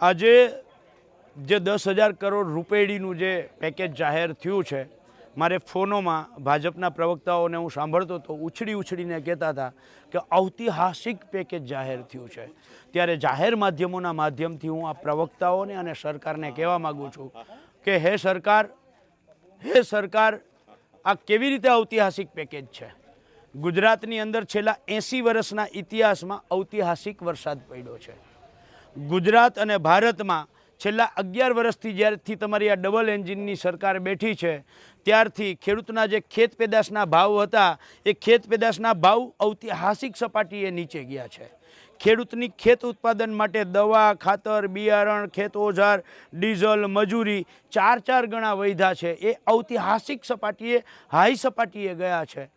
આજે જે 10,000 કરોડ રૂપિયાનું જે પેકેજ જાહેર થયું છે, મારે ફોનોમાં ભાજપના પ્રવક્તાઓને હું સાંભળતો તો ઉછળીને કહેતા હતા કે ઐતિહાસિક પેકેજ જાહેર થયું છે। ત્યારે જાહેર માધ્યમોના માધ્યમથી હું આ પ્રવક્તાઓને અને સરકારને કહેવા માગું છું કે હે સરકાર આ કેવી રીતે ઐતિહાસિક પેકેજ છે। ગુજરાતની અંદર છેલ્લા 80 વર્ષના ઇતિહાસમાં ઐતિહાસિક વરસાદ પડ્યો છે। ગુજરાત અને ભારતમાં છેલ્લા 11 વર્ષથી જ્યારથી તમારી આ ડબલ એન્જિનની સરકાર બેઠી છે ત્યારથી ખેડૂતના જે ખેત પેદાશના ભાવ હતા એ ખેત પેદાશના ભાવ ઐતિહાસિક સપાટીએ નીચે ગયા છે। ખેડૂતની ખેત ઉત્પાદન માટે દવા, ખાતર, બિયારણ, ખેત ઓજાર, ડીઝલ, મજૂરી 4 ગણા વધ્યા છે। એ ઐતિહાસિક સપાટીએ હાઈ સપાટીએ ગયા છે।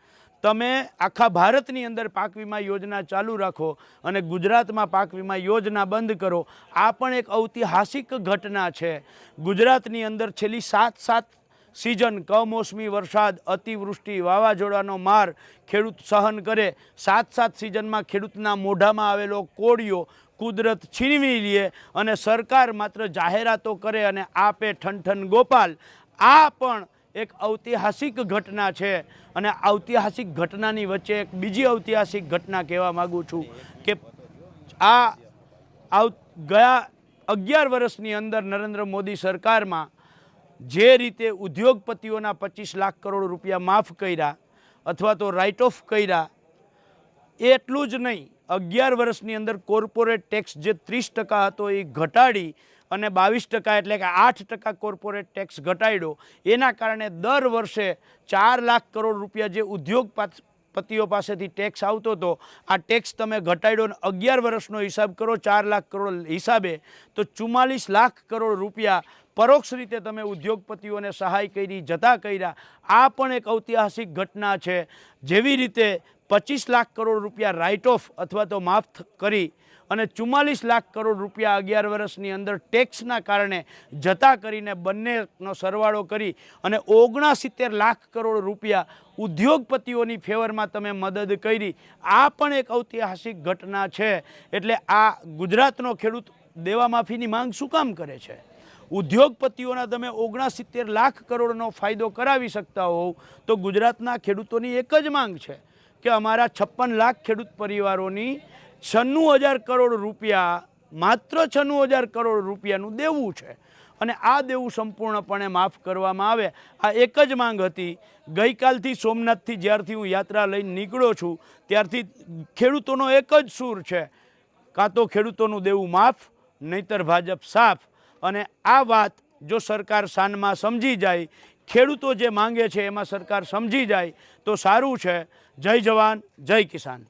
તમે આખા ભારતની અંદર પાક વીમા યોજના ચાલુ રાખો અને ગુજરાતમાં પાક વીમા યોજના બંધ કરો, આ પણ એક ઐતિહાસિક ઘટના છે। ગુજરાતની અંદર છેલ્લી 7 સિઝન કમોસમી વરસાદ, અતિવૃષ્ટિ, વાવાઝોડાનો માર ખેડૂત સહન કરે, 7 સિઝનમાં ખેડૂતના મોઢામાં આવેલો કોળિયો કુદરત છીનવી લે અને સરકાર માત્ર જાહેરાતો કરે અને આપે ઠનઠન ગોપાલ। આ પણ એક ઐતિહાસિક ઘટના છે અને ઐતિહાસિક ઘટનાની વચ્ચે એક બીજી ઐતિહાસિક ઘટના કહેવા માગું છું કે આ ગયા 11 વર્ષની અંદર નરેન્દ્ર મોદી સરકારમાં જે રીતે ઉદ્યોગપતિઓના 25 લાખ કરોડ રૂપિયા માફ કર્યા અથવા તો રાઇટ ઓફ કર્યા, એટલું જ નહીં, 11 વર્ષની અંદર કોર્પોરેટ ટેક્સ જે 30% હતો એ ઘટાડી અને 22% એટલે કે 8% કોર્પોરેટ ટેક્સ ઘટાડ્યો। એના કારણે દર વર્ષે 4 લાખ કરોડ રૂપિયા જે ઉદ્યોગપતિઓ પાસેથી ટેક્સ આવતો હતો, આ ટેક્સ તમે ઘટાડ્યો અને 11 વર્ષનો હિસાબ કરો 4 લાખ કરોડ હિસાબે તો 44 લાખ કરોડ રૂપિયા પરોક્ષ રીતે તમે ઉદ્યોગપતિઓને સહાય કરી, જતા કર્યા। આ પણ એક ઐતિહાસિક ઘટના છે। જેવી રીતે 25 લાખ કરોડ રૂપિયા રાઇટ ઓફ અથવા તો માફ કરી અને 44 લાખ કરોડ રૂપિયા 11 વર્ષની અંદર ટેક્સના કારણે જતા કરીને બંનેનો સરવાળો કરી અને 69 લાખ કરોડ રૂપિયા ઉદ્યોગપતિઓની ફેવરમાં તમે મદદ કરી, આ પણ એક ઐતિહાસિક ઘટના છે। એટલે આ ગુજરાતનો ખેડૂત દેવા માફીની માંગ શું કામ કરે છે? ઉદ્યોગપતિઓના તમે 69 લાખ કરોડનો ફાયદો કરાવી શકતા હોવ તો ગુજરાતના ખેડૂતોની એક જ માંગ છે કે અમારા 56 લાખ ખેડૂત પરિવારોની 96,000 કરોડ રૂપિયા, માત્ર 96,000 કરોડ રૂપિયાનું દેવું છે અને આ દેવું સંપૂર્ણપણે માફ કરવામાં આવે। આ એક જ માંગ હતી। ગઈકાલથી સોમનાથથી જ્યારથી હું યાત્રા લઈને નીકળ્યો છું ત્યારથી ખેડૂતોનો એક જ સૂર છે, કાં તો ખેડૂતોનું દેવું માફ, નહીતર ભાજપ સાફ। અને આ વાત જો સરકાર સાનમાં સમજી જાય, ખેડૂતો જે માંગે છે એમાં સરકાર સમજી જાય તો સારું છે। જય જવાન, જય કિસાન।